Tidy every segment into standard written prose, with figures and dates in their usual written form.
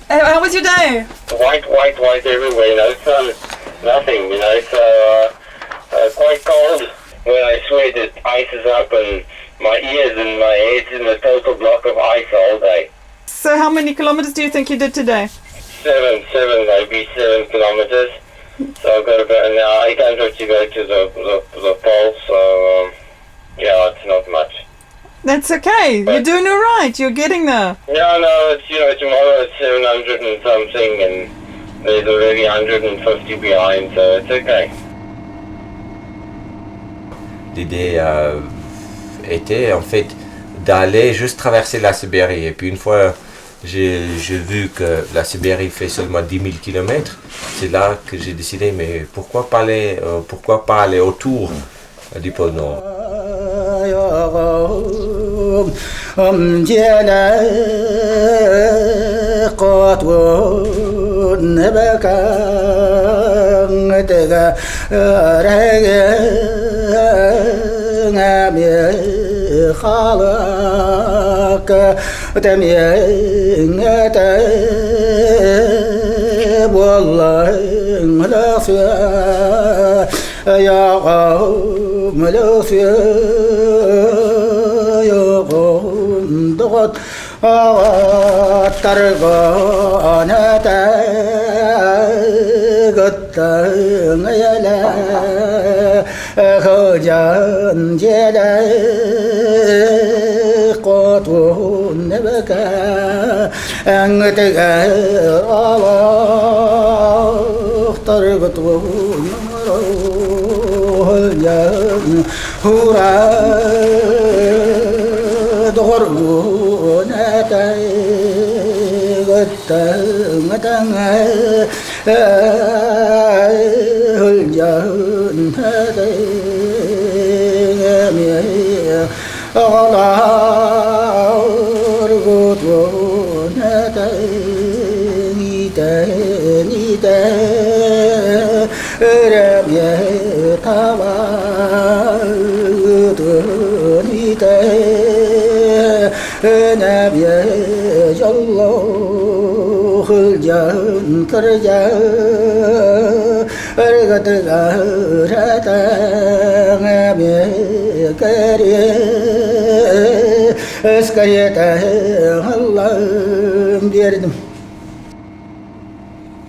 How was your day? White everywhere, sun, nothing, quite cold. When I sweat, it ices up and my ears and my head's in a total block of ice all day. So how many kilometers do you think you did today? Maybe 7 kilometers. So I've got about an hour, 800 to go to the pole, so it's not much. That's okay. You're doing all right. You're getting there. No, it's, tomorrow it's 700 and something, and there's already 150 behind, so it's okay. L'idée était en fait d'aller juste traverser la Sibérie. Et puis une fois j'ai vu que la Sibérie fait seulement 10 000 km, c'est là que j'ai décidé, mais pourquoi pas aller autour du pôle Nord. خالق تمينة والله لا فيا يا قوم لا فيا يا قوم ضغط ترقانا قد يلا خجان جلا قطون بكى أنت طرقتون روح الجن هورا غربون تغتن الجن على رغوتون تاني رمي طواتوني نبي الله الجن ترجع رغت غرتا نبي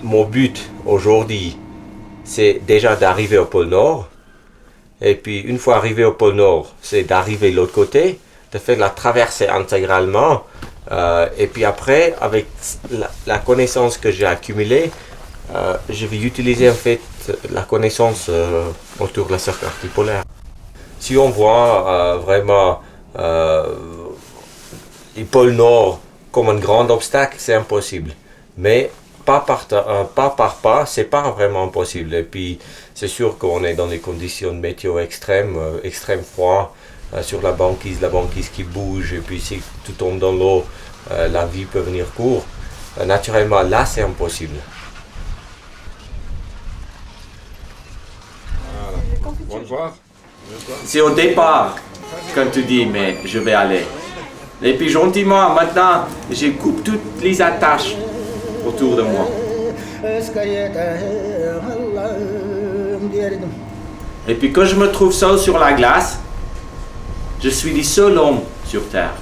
Mon but aujourd'hui, c'est déjà d'arriver au pôle Nord. Et puis une fois arrivé au pôle Nord, c'est d'arriver de l'autre côté, de faire la traversée intégralement. Et puis après, avec la connaissance que j'ai accumulée, je vais utiliser en fait la connaissance autour de la cercle arctique polaire. Si on voit vraiment le pôle Nord comme un grand obstacle, c'est impossible. Mais pas par pas, c'est pas vraiment impossible. Et puis c'est sûr qu'on est dans des conditions de météo extrême froid, sur la banquise qui bouge, et puis si tout tombe dans l'eau, la vie peut venir court. Naturellement, là c'est impossible. Bonsoir. C'est au départ, quand tu dis, mais je vais aller. Et puis gentiment, maintenant, je coupe toutes les attaches autour de moi. Et puis quand je me trouve seul sur la glace, je suis le seul homme sur Terre.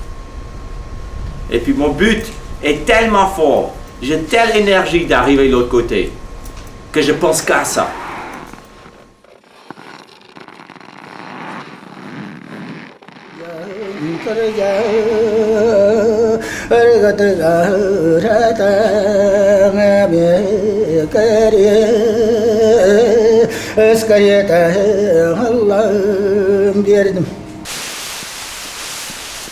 Et puis mon but est tellement fort, j'ai telle énergie d'arriver de l'autre côté, que je pense qu'à ça.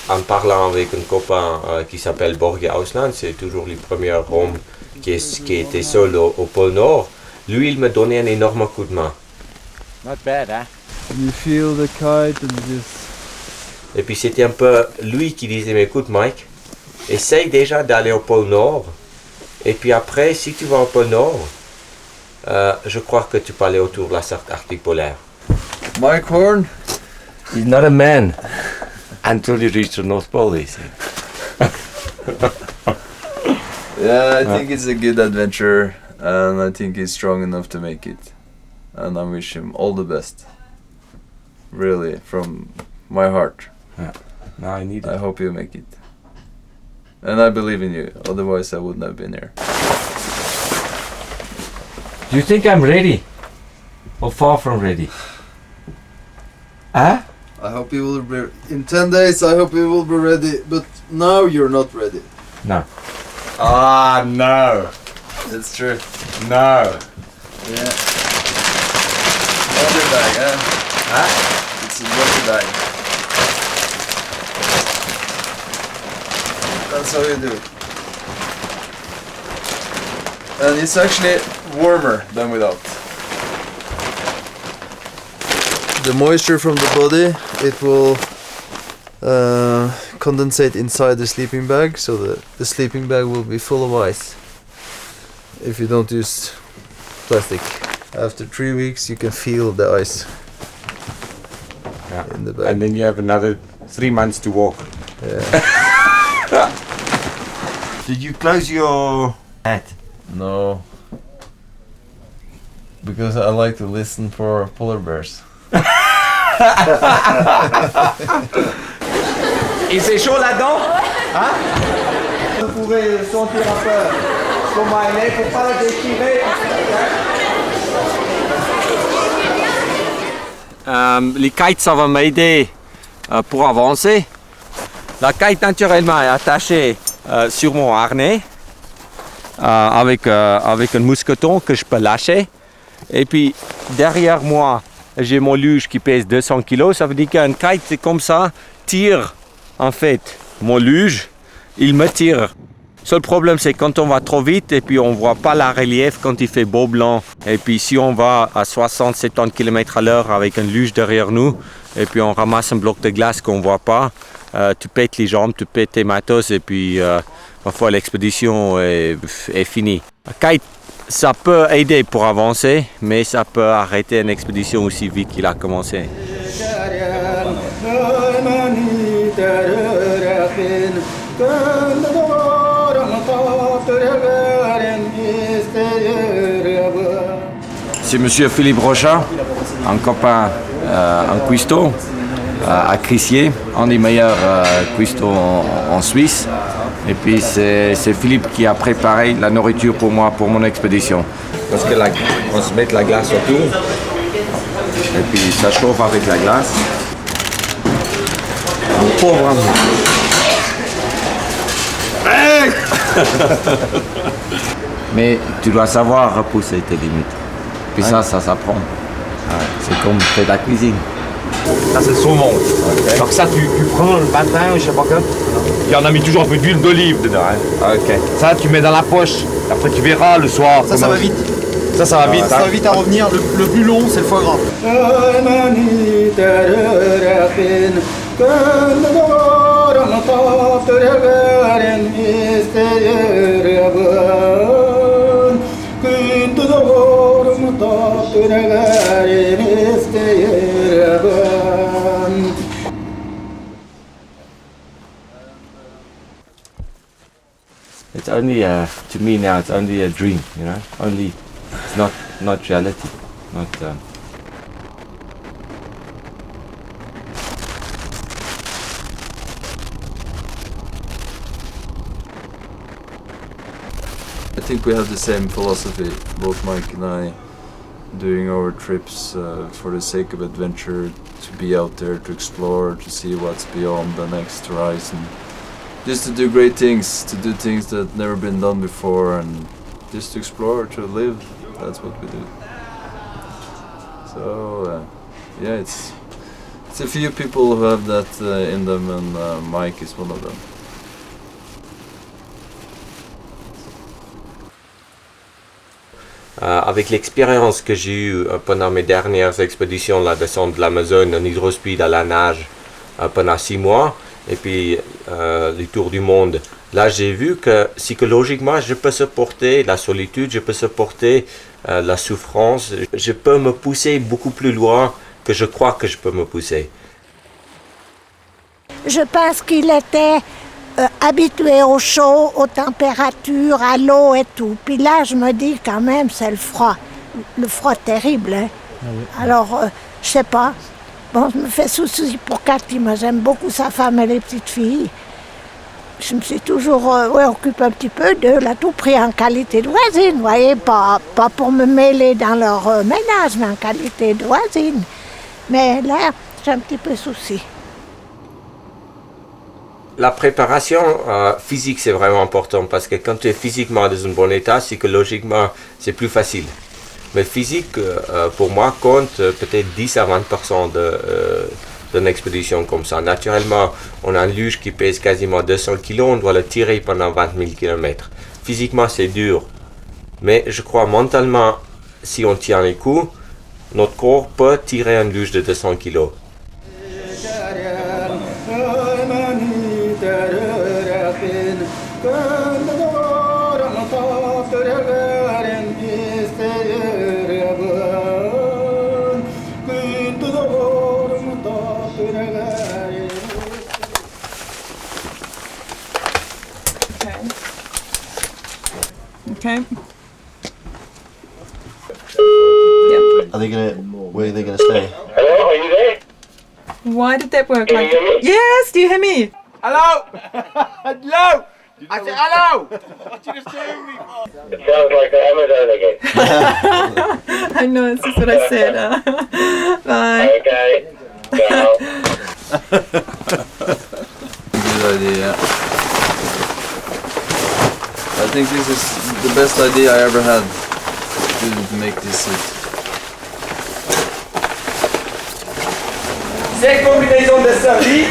En parlant avec un copain qui s'appelle Borge Ausland, c'est toujours le premier homme qui était seul au pôle Nord, lui il me donnait un énorme coup de main. Not bad, hein? You feel the kite and just... Et puis c'était un peu lui qui disait, mais écoute Mike, essaye déjà d'aller au pôle Nord, et puis après si tu vas au pôle Nord, je crois que tu peux aller autour de la cercle arctique polaire. Mike Horn? He's not a man until you reach the North Pole, they say. Yeah, I think it's a good adventure, and I think he's strong enough to make it. And I wish him all the best. Really, from my heart. No, I need I it. hope you make it. And I believe in you, otherwise I wouldn't have been here. Do you think I'm ready? Or far from ready? Huh? I hope you will be... In 10 days I hope you will be ready, but now you're not ready. No. Ah, no. It's true. No. Yeah. Body bag, huh? Huh? It's a body bag. That's how you do it. And it's actually warmer than without. The moisture from the body, it will condensate inside the sleeping bag, so the sleeping bag will be full of ice if you don't use plastic. After 3 weeks you can feel the ice in the bag. And then you have another 3 months to walk. Yeah. Did you close your hat? No. Because I like to listen for polar bears. Et c'est chaud là-dedans? Hein? Vous pouvez le sentir un peu comment il est, faut pas le déchirer. Les kites, ça va m'aider pour avancer. La kite naturellement est attachée sur mon harnais avec un mousqueton que je peux lâcher. Et puis derrière moi, j'ai mon luge qui pèse 200 kg. Ça veut dire qu'un kite, c'est comme ça, tire en fait mon luge, il me tire. Seul problème, c'est quand on va trop vite et puis on voit pas la relief quand il fait beau blanc. Et puis si on va à 60-70 km/h avec un luge derrière nous et puis on ramasse un bloc de glace qu'on voit pas, tu pètes les jambes, tu pètes tes matos et puis parfois l'expédition est finie. Un kite, ça peut aider pour avancer, mais ça peut arrêter une expédition aussi vite qu'il a commencé. C'est Monsieur Philippe Rochat, un copain, un cuistot à Crissier, un des meilleurs cuistots en Suisse. Et puis c'est Philippe qui a préparé la nourriture pour moi, pour mon expédition. Parce que on se met la glace autour, et puis ça chauffe avec la glace. Pauvre homme. Mais tu dois savoir repousser tes limites. Puis ça s'apprend. Ouais, c'est comme faire de la cuisine. Ça c'est le saumon. Okay. Donc ça tu prends le matin, je sais pas quoi. Il y en a mis toujours un peu d'huile d'olive dedans. Hein. Ok. Ça tu mets dans la poche. Après tu verras le soir. Ça va vite. Ça va vite. Ça va vite à revenir. Le plus long c'est le foie gras. It's only to me now. It's only a dream, you know. Only it's not reality. Not. I think we have the same philosophy, both Mike and I, doing our trips for the sake of adventure, to be out there, to explore, to see what's beyond the next horizon. Just to do great things, to do things that never been done before, and just to explore, to live. That's what we do. So yeah, it's a few people who have that in them, and Mike is one of them. Avec l'expérience que j'ai eue pendant mes dernières expéditions, la descente de l'Amazone en hydrospeed à la nage pendant 6 mois, et puis les tours du monde, là j'ai vu que psychologiquement je peux supporter la solitude, je peux supporter la souffrance, je peux me pousser beaucoup plus loin que je crois que je peux me pousser. Je pense qu'il était habituée au chaud, aux températures, à l'eau et tout. Puis là, je me dis quand même, c'est le froid terrible. Hein. Alors, je sais pas. Bon, je me fais souci pour Cathy, moi j'aime beaucoup sa femme et les petites filles. Je me suis toujours occupée un petit peu d'eux, à tout prix en qualité de voisine, vous voyez, pas pour me mêler dans leur ménage, mais en qualité de voisine. Mais là, j'ai un petit peu souci. La préparation physique, c'est vraiment important parce que quand tu es physiquement dans un bon état, psychologiquement, c'est plus facile. Mais physique, pour moi, compte peut-être 10 à 20% d'une expédition comme ça. Naturellement, on a un luge qui pèse quasiment 200 kg, on doit le tirer pendant 20 000 km. Physiquement, c'est dur. Mais je crois mentalement, si on tient les coups, notre corps peut tirer un luge de 200 kg. Okay. Are they gonna? Where are they gonna stay? Hello, are you there? Why did that work Can like you hear me? Yes, do you hear me? Hello? Hello? I said hello! What you just doing me for? It sounds like Amazon again. I know, this is what I said. Bye. Okay. Ciao. Good idea. I think this is the best idea I ever had to make this suit. Ces combinaisons de survie,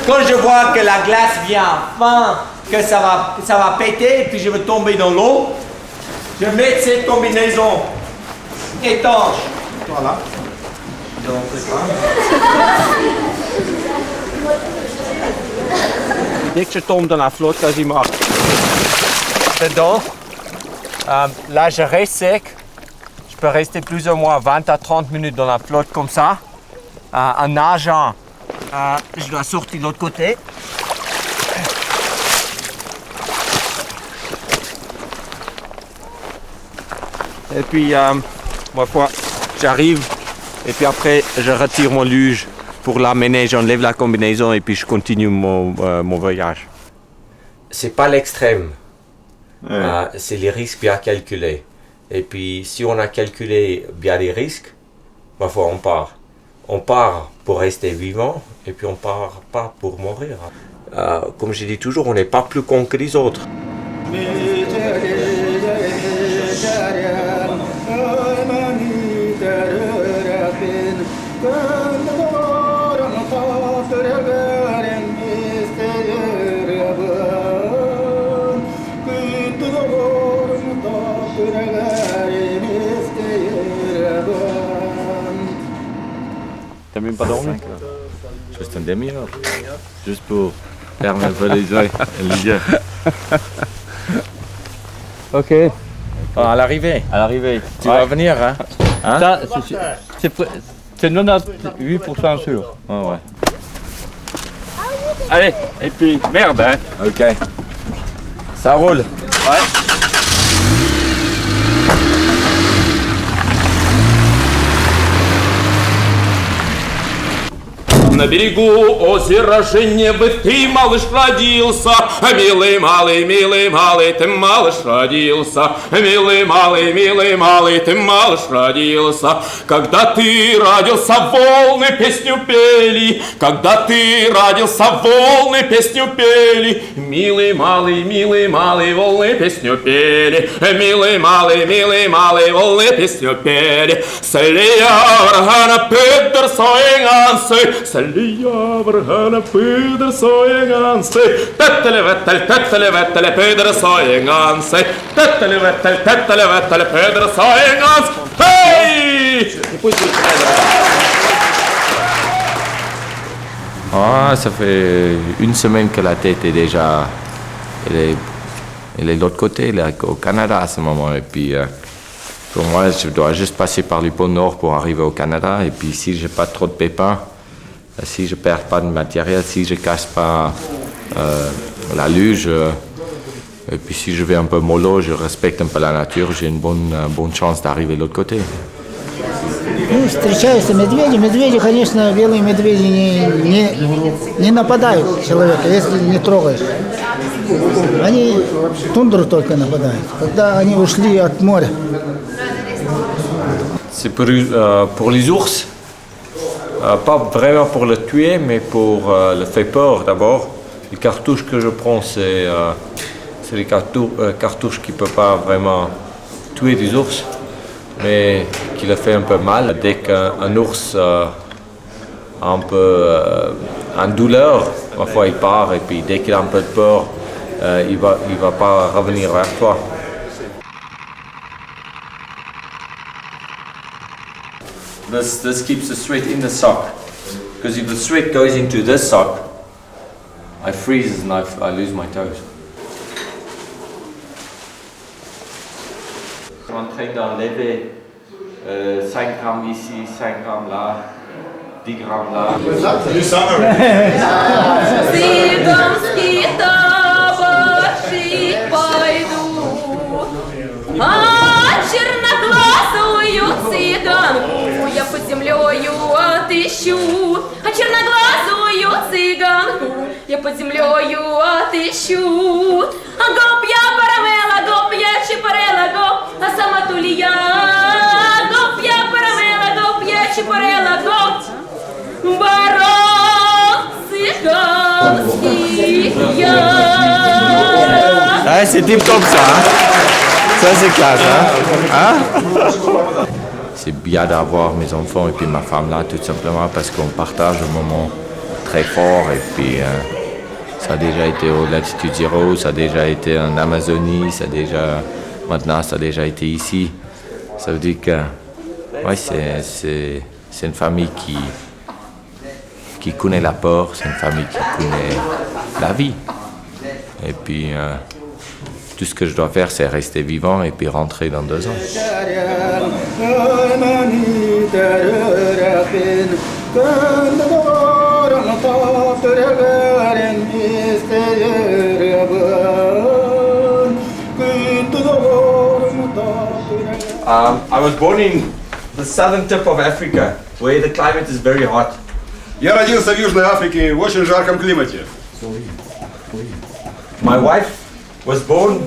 quand je vois que la glace vient fin, que ça va péter et puis je vais tomber dans l'eau, je mets cette combinaison étanche. Voilà. Dès que je tombe dans la flotte, quasiment dedans, là je reste sec. Je peux rester plus ou moins 20 à 30 minutes dans la flotte comme ça. En nageant, je dois sortir de l'autre côté. Et puis, ma foi, j'arrive et puis après, je retire mon luge pour l'amener, j'enlève la combinaison et puis je continue mon voyage. C'est pas l'extrême, c'est les risques bien calculés. Et puis, si on a calculé bien les risques, ma foi, on part. On part pour rester vivant et puis on part pas pour mourir. Comme je dis toujours, on n'est pas plus con que les autres. T'as même pas dormi? Juste une demi-heure. Juste pour fermer un peu les yeux. Ok. À l'arrivée. À l'arrivée. Tu vas venir, hein? Ça, c'est 98% sûr. Ah ouais. Allez, et puis merde, hein? Ok. Ça roule. Ouais. На берегу озера Женевы ты, малыш, родился. Милый, малый, милый, малый, ты, малыш, родился. Милый, малый, милый, малый, ты, малыш, родился. Когда ты родился, волны песню пели. Когда ты родился, волны песню пели. Милый, малый, волны песню пели. Милый, малый, волны песню пели. Салия варгана Петер соенгансы. Салия варгана Петер соенгансы. Теттеле веттеле Петер соенгансы. Теттеле веттеле Петер соенгансы. Hey! Ah, ça fait une semaine que la tête est déjà... Elle est de l'autre côté, là, au Canada à ce moment. Et puis, pour moi, je dois juste passer par le pôle Nord pour arriver au Canada. Et puis, si j'ai pas trop de pépins, Si je ne perds pas de matériel, si je ne casse pas la luge, et puis si je vais un peu mollo, je respecte un peu la nature, j'ai une bonne chance d'arriver de l'autre côté. Ну, встречаются медведи. Медведи, конечно, белые медведи не нападают на человека, если не трогаешь. Они в тундру только нападают, когда они ушли от моря. C'est pour les ours, pas vraiment pour le tuer, mais pour le faire peur d'abord. Les cartouches que je prends, c'est des cartouches qui ne peuvent pas vraiment tuer des ours, mais qui le fait un peu mal. Dès qu'un ours a un peu en douleur, parfois il part, et puis dès qu'il a un peu de peur, il va pas revenir vers toi. This keeps the sweat in the sock, because if the sweat goes into this sock, I freeze and I lose my toes. Je suis en train d'enlever 5 grammes ici, 5 grammes là, 10 grammes là. Цыганский табачик пойду, а черноглазую цыганку я под землею отыщу, а черноглазую цыганку я под землею отыщу. А гоп я парамела, гоп я чипарела, гоп, а сама тулия. Гоп я парамела, гоп я чипарела, гоп, барон цыганский я. Ah, c'est type comme ça, hein? Ça c'est classe, hein? C'est bien d'avoir mes enfants et puis ma femme là, tout simplement parce qu'on partage un moment très fort et puis ça a déjà été au latitude 0, ça a déjà été en Amazonie, maintenant ça a déjà été ici. Ça veut dire que ouais, c'est une famille qui connaît la peur, c'est une famille qui connaît la vie. Et puis tout ce que je dois faire, c'est rester vivant et puis rentrer dans 2 ans. I was born in the southern tip of Africa, where the climate is very hot. Я родился в Южной Африке в очень жарком климате. My wife was born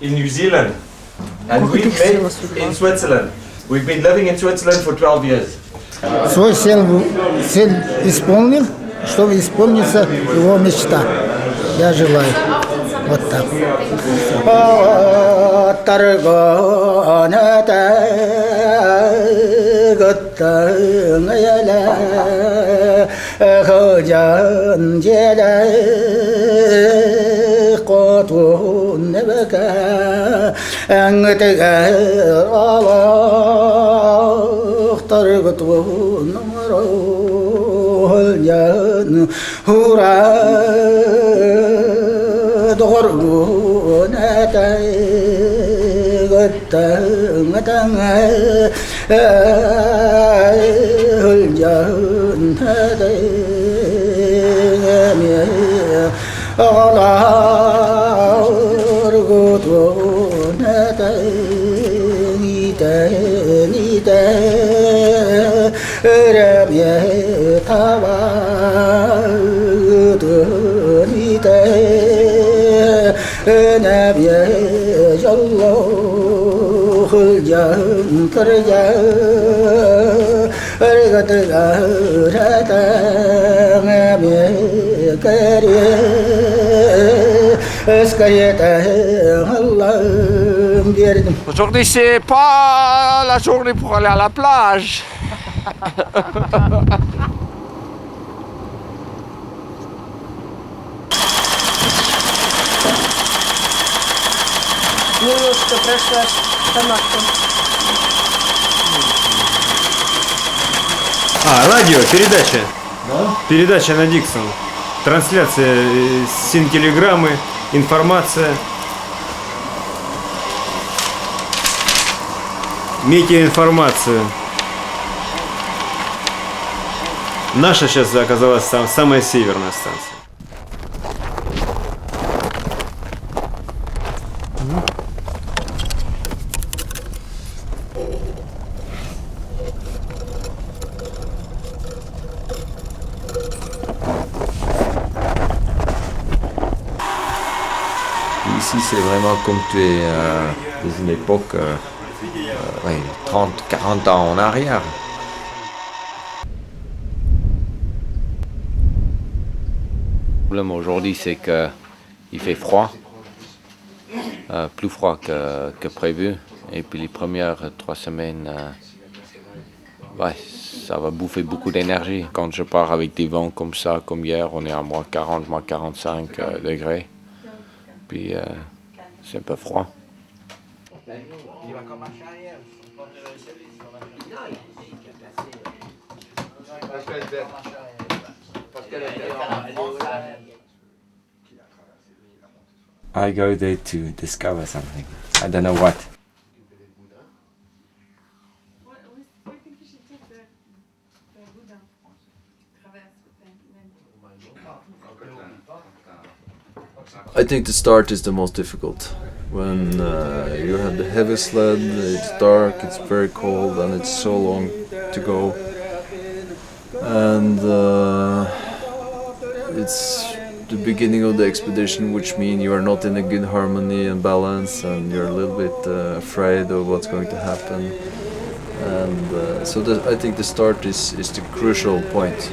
in New Zealand, and we met in Switzerland. We've been living in Switzerland for 12 years. Свой цель исполнил, чтобы исполнится его мечта. Я желаю. Вот так. Aujourd'hui, c'est pas la journée pour aller à la plage. Немножко прошлась томатом. Радио, передача. Да? Передача на Диксон. Трансляция, синтелеграммы, информация. Метеоинформацию. Наша сейчас оказалась самая северная станция. Ici, c'est vraiment comme tu es dans une époque, 30, 40 ans en arrière. Le problème aujourd'hui, c'est qu'il fait froid, plus froid que prévu. Et puis les premières 3 semaines, ça va bouffer beaucoup d'énergie. Quand je pars avec des vents comme ça, comme hier, on est à moins 40, moins 45 degrés. Puis c'est un peu froid. I go there to discover something. I don't know what. I think the start is the most difficult. When you have the heavy sled, it's dark, it's very cold, and it's so long to go. And it's the beginning of the expedition, which means you are not in a good harmony and balance, and you're a little bit afraid of what's going to happen. And so I think the start is the crucial point.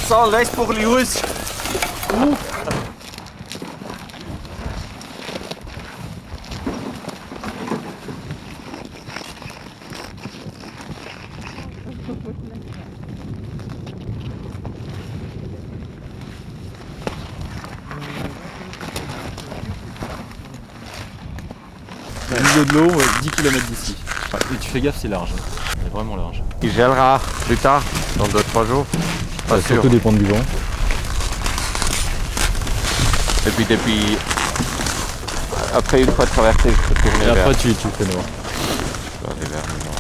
Ça laisse pour les Russes. Au milieu de l'eau, 10 km d'ici. Et tu fais gaffe, c'est large. C'est vraiment large. Il gèlera plus tard, dans 2-3 jours. Pas sûr. Tout dépend du vent. Et puis depuis, après une fois traversé, je peux tourner vers... Et après tu fais noir. Je peux aller vers le nord.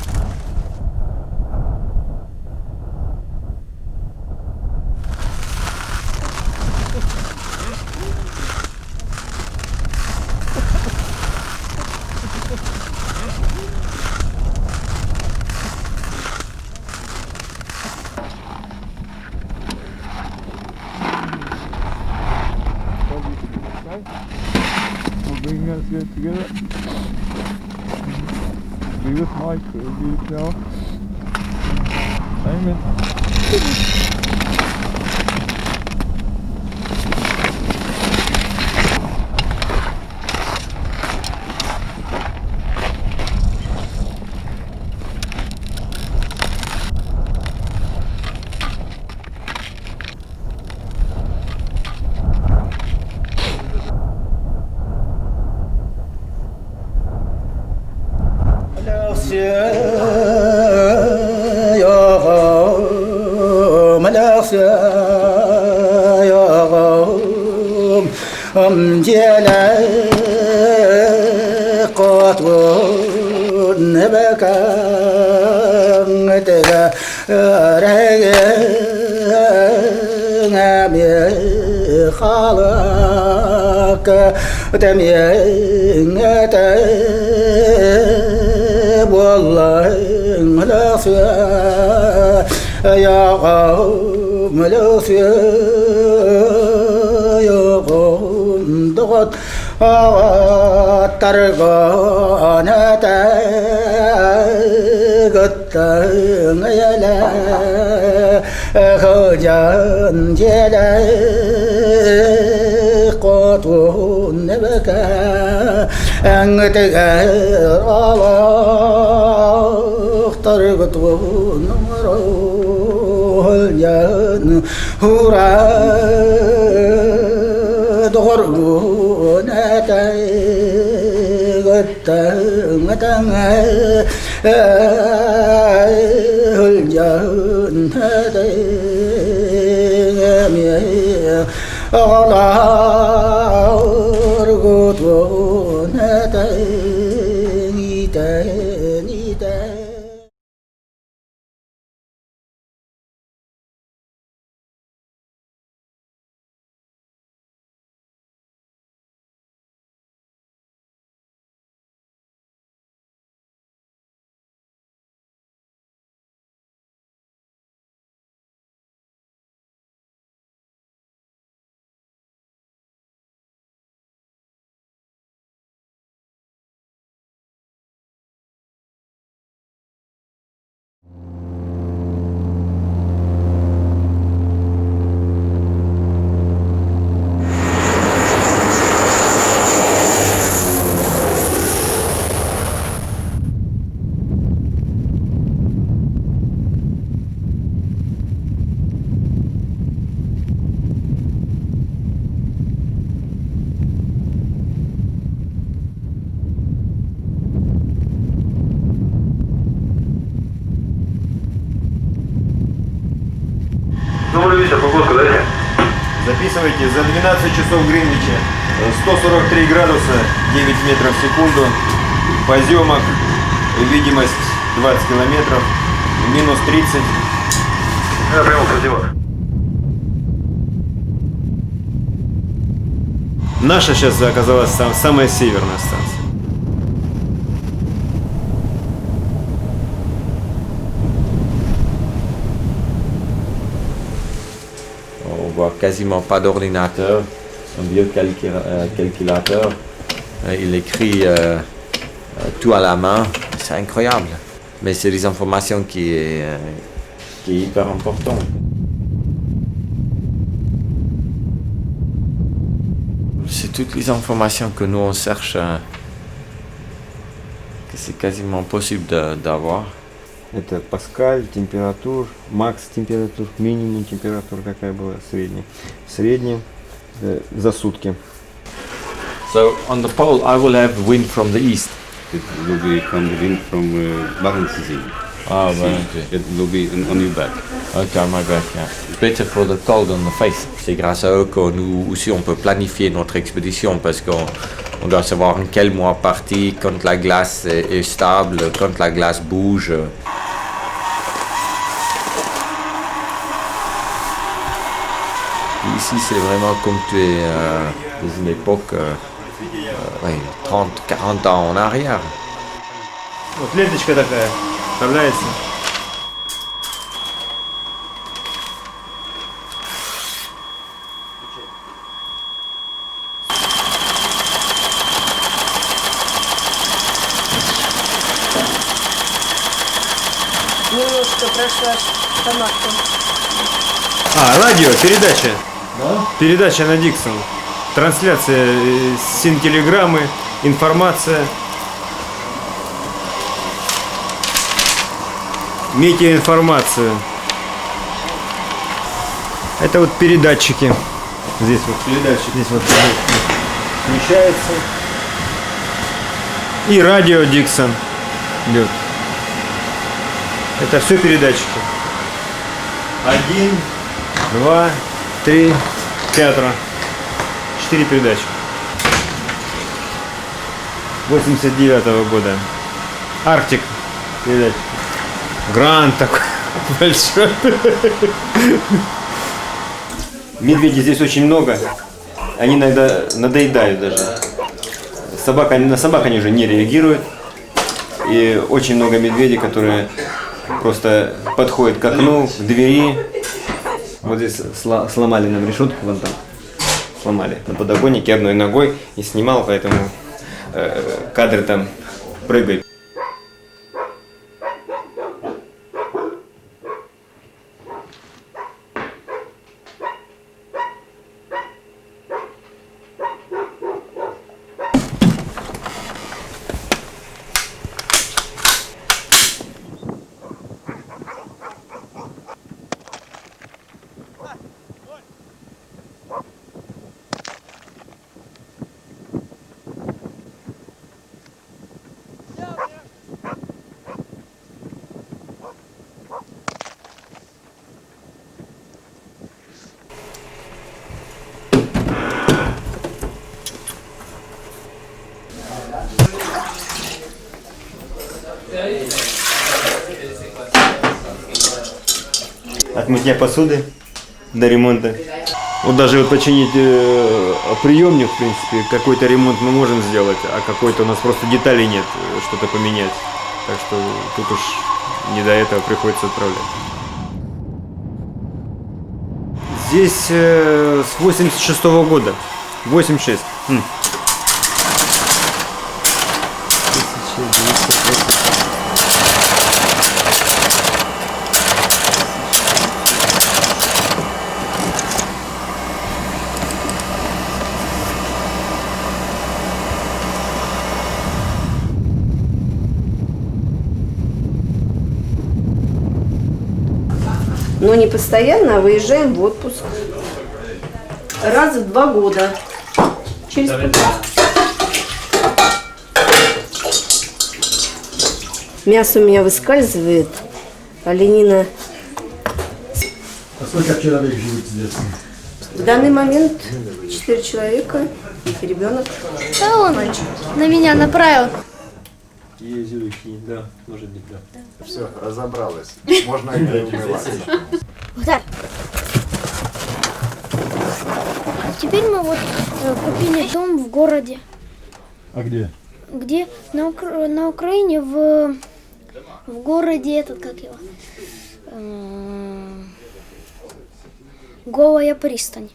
We'll bring us here together. Be with Mike, be with now. Amen. Malaysia, جلا قطو نبكا تغا رغم خالق تمين والله لا فيا يا قوم لا فيا يا قوم ضغط ترقانا تغطى يلا خجان جلا قطو نبكا أنت ترقط نمره الجان هورا دغرقونا تغطى الجان Записывайте за 12 часов Гринвича 143 градуса 9 метров в секунду, поземок, видимость 20 километров, минус 30. Я прямо противок. Наша сейчас оказалась самая северная станция. On voit quasiment pas d'ordinateur, un vieux calculateur. Il écrit tout à la main, c'est incroyable. Mais c'est des informations qui est hyper important. C'est toutes les informations que nous on cherche, que c'est quasiment possible d'avoir. Это Паскаль, температура, макс температура, минимум температура какая была, средняя. В среднем за сутки. So on the pole I will have wind from the east. It will be from the wind from Barents Sea. Ah, okay. It will be on your back. Okay, on my back, yeah. Better for the cold on the face. C'est grâce à eux que nous aussi on peut planifier notre expédition parce qu'on doit savoir en quel mois partir, quand la glace est stable, quand la glace bouge. Ici, c'est vraiment comme tu es dans une époque 30-40 ans en arrière. Вот ленточка такая, вставляется. Немножко прошла томатку. Радио, передача. Да? Передача на Диксон. Трансляция, синтелеграммы, информация. Метеоинформация. Это вот передатчики. Здесь вот передатчик, здесь вот включается. И радио Диксон идет. Это все передатчики. 1, 2, 3, 4. 4 передачи. 89-го года. Арктик. Передача. Грант такой большой. Медведей здесь очень много. Они иногда надоедают даже. На собак они уже не реагируют. И очень много медведей, которые просто подходят к окну, к двери. Вот здесь сломали нам решетку, вон там. Сломали на подоконнике одной ногой. И снимал, поэтому кадры там прыгают. От мытья посуды до ремонта. Вот даже вот починить приемник, в принципе, какой-то ремонт мы можем сделать, а какой-то у нас просто деталей нет, что-то поменять. Так что тут уж не до этого приходится отправлять. Здесь с 86-го года. 86. Но не постоянно, а выезжаем в отпуск. Раз в 2 года. Через полгода. Мясо у меня выскальзывает. Оленина. А сколько человек живет здесь? В данный момент 4 человека и ребенок. Да он на меня направил. Да, может быть, да. Все, разобралась. Можно и умывать. Удар. Теперь мы вот купили дом в городе. А где? Где? На Украине, в городе этот, как его? Голая пристань.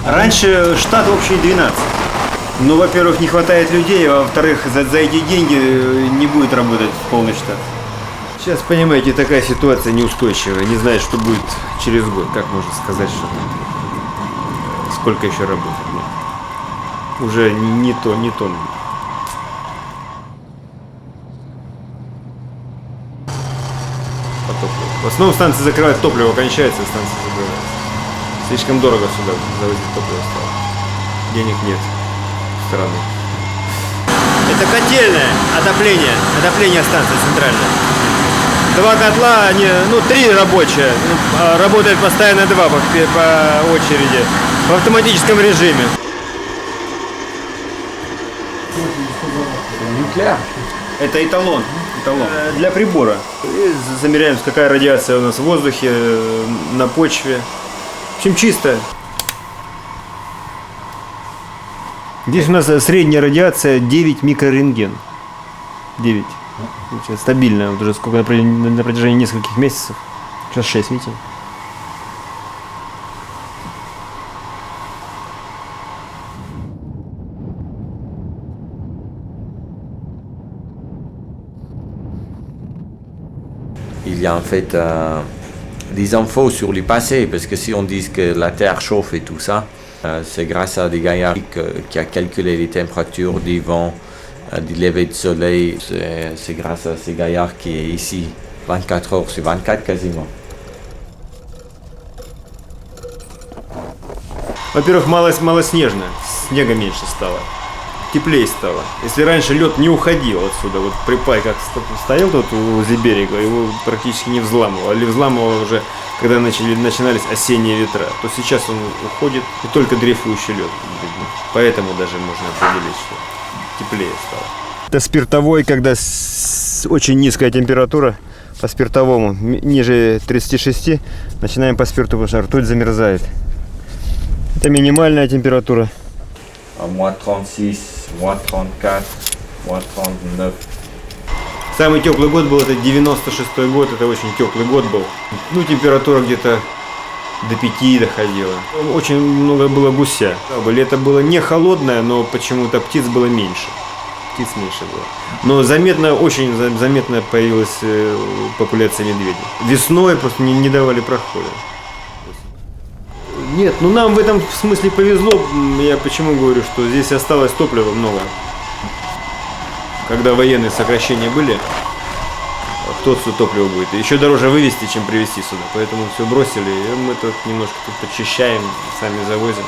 Раньше штат общий 12. Но, во-первых, не хватает людей, а во-вторых, за эти деньги не будет работать полный штат. Сейчас, понимаете, такая ситуация неустойчивая. Не знаю, что будет через год. Как можно сказать, что сколько еще работать? Нет. Уже не то. По топливу. В основном станции закрывают, топливо кончается, станции закрываются. Слишком дорого сюда завозить топливо стало. Денег нет в страны. Это котельное отопление станции центральной. 2 котла, они, 3 рабочие. Работает постоянно 2 по очереди. В автоматическом режиме. Это эталон. Для прибора. И замеряем, какая радиация у нас в воздухе, на почве. В общем, чисто. Здесь у нас средняя радиация 9 микрорентген. 9. Стабильная. Вот уже сколько на протяжении нескольких месяцев. Сейчас 6, видите? Il y a en fait des infos sur le passé, parce que si on dit que la Terre chauffe et tout ça, c'est grâce à des gaillards qui a calculé les températures du vent, du lever du soleil. C'est grâce à ces gaillards qui est ici 24 heures sur 24 quasiment. Во-первых, мало снежно, снега меньше стало. теплее стало. Если раньше лед не уходил отсюда, вот припай как стоял тут возле берега, его практически не взламывал. Или взламывал уже, когда начинались осенние ветра, то сейчас он уходит и только дрейфующий лед. Поэтому даже можно определить, что теплее стало. Это спиртовой, когда очень низкая температура по спиртовому, ниже 36, начинаем по спирту, потому что ртуть замерзает. Это минимальная температура. moins 36, moins 34, moins 39. Самый теплый год был, это 96-й год, это очень теплый год был. Ну, температура где-то до 5 доходила. Очень много было гуся. Лето было не холодное, но почему-то птиц было меньше. Птиц меньше было. Но заметно, очень заметно появилась популяция медведей. Весной просто не давали прохода. Нет, ну нам в этом смысле повезло. Я почему говорю, что здесь осталось топлива много. Когда военные сокращения были, кто тут топливо будет? Еще дороже вывезти, чем привезти сюда. Поэтому все бросили, и мы тут немножко тут подчищаем, сами завозим.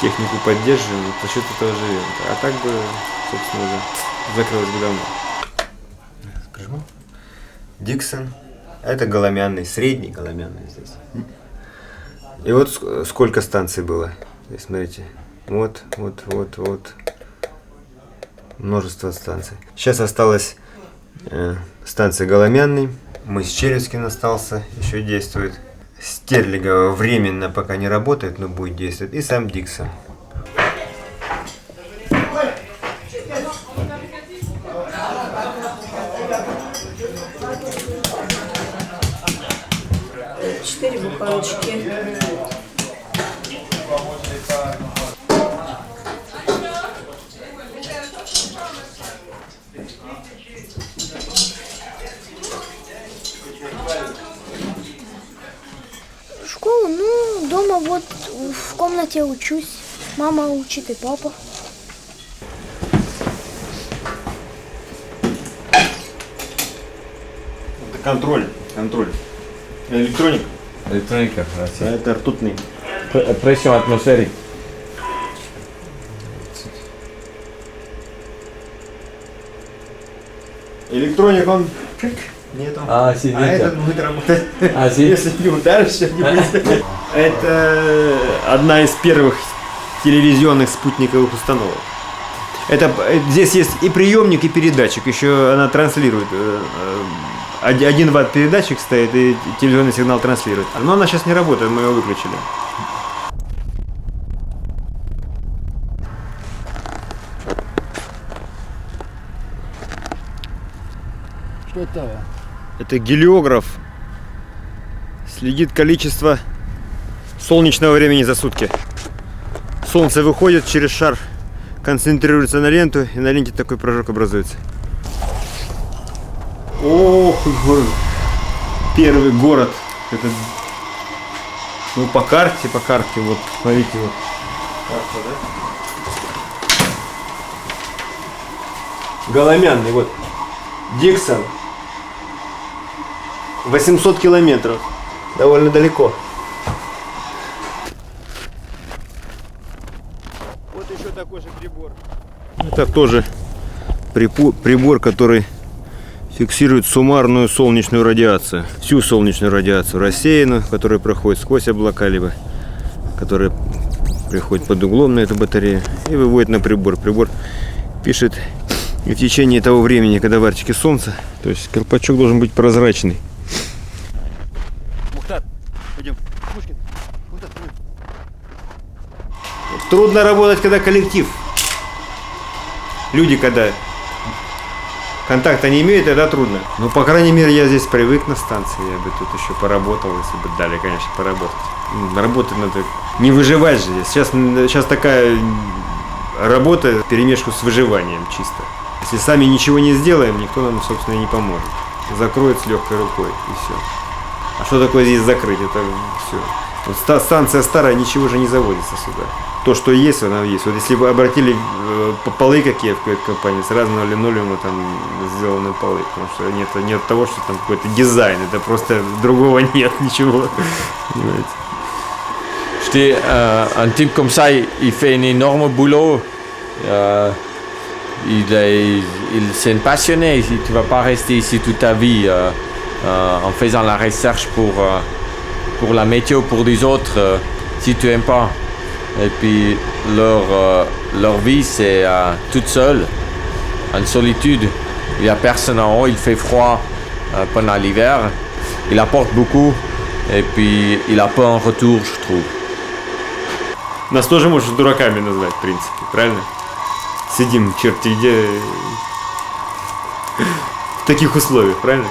Технику поддерживаем, за счет этого живем. А так бы, собственно, закрылось бы давно. Скажу. Диксон. Это голомянный, средний голомянный здесь. И вот сколько станций было. Здесь, смотрите. Вот. Множество станций. Сейчас осталась станция Голомянный. Мыс Черевскин остался, еще действует. Стерлигово временно пока не работает, но будет действовать. И сам Диксон. Четыре буханочки. Школу, ну, дома вот в комнате учусь. Мама учит и папа. Это контроль. Электроника. Электроника, а это ртутный. Pression atmosphérique. Электроник, он... Нету. Si, а этот будет работать. Si. Если не ударишься, не будет. Это одна из первых телевизионных спутниковых установок. Здесь есть и приемник, и передатчик. Еще она транслирует. 1 ватт передатчик стоит, и телевизионный сигнал транслирует. Но она сейчас не работает, мы ее выключили. Что это? Это гелиограф. Следит количество солнечного времени за сутки. Солнце выходит через шар, концентрируется на ленту, и на ленте такой прыжок образуется. Ох, первый город. Это, ну, по карте, вот, смотрите, вот. Карта, да? Голомянный, вот. Диксон. 800 километров. Довольно далеко. Вот еще такой же прибор. Это тоже прибор, который фиксирует суммарную солнечную радиацию. Всю солнечную радиацию рассеянную, которая проходит сквозь облака, либо которая приходит под углом на эту батарею и выводит на прибор. Прибор пишет, и в течение того времени, когда в Арктике солнце, то есть колпачок должен быть прозрачный. Пойдем. Трудно работать, когда коллектив. Люди, когда контакта не имеют, тогда трудно. Но, по крайней мере, я здесь привык на станции. Я бы тут еще поработал, если бы дали, конечно, поработать. Работать надо. Не выживать же здесь. Сейчас такая работа вперемешку с выживанием чисто. Если сами ничего не сделаем, никто нам, собственно, не поможет. Закроет с легкой рукой, и все. А что такое здесь закрыть? Это все. Вот станция старая, ничего же не заводится сюда. То, что есть, оно есть. Вот если вы обратили полы какие в какой-то компании, с разного линолеума там сделаны полы. Потому что нет того, что там какой-то дизайн. Это просто другого нет, ничего. Un type comme ça, il fait un énorme boulot C'est un passionné. Tu ne vas pas rester ici toute ta vie en faisant la recherche pour la météo pour les autres si tu n'aimes pas. Et puis leur vie, c'est toute seule, en solitude. Il n'y a personne en haut, il fait froid pendant l'hiver. Il apporte beaucoup et puis il n'a pas un retour, je trouve. Нас тоже можно дураками назвать, в принципе, правильно? Сидим черти где в таких условиях, правильно?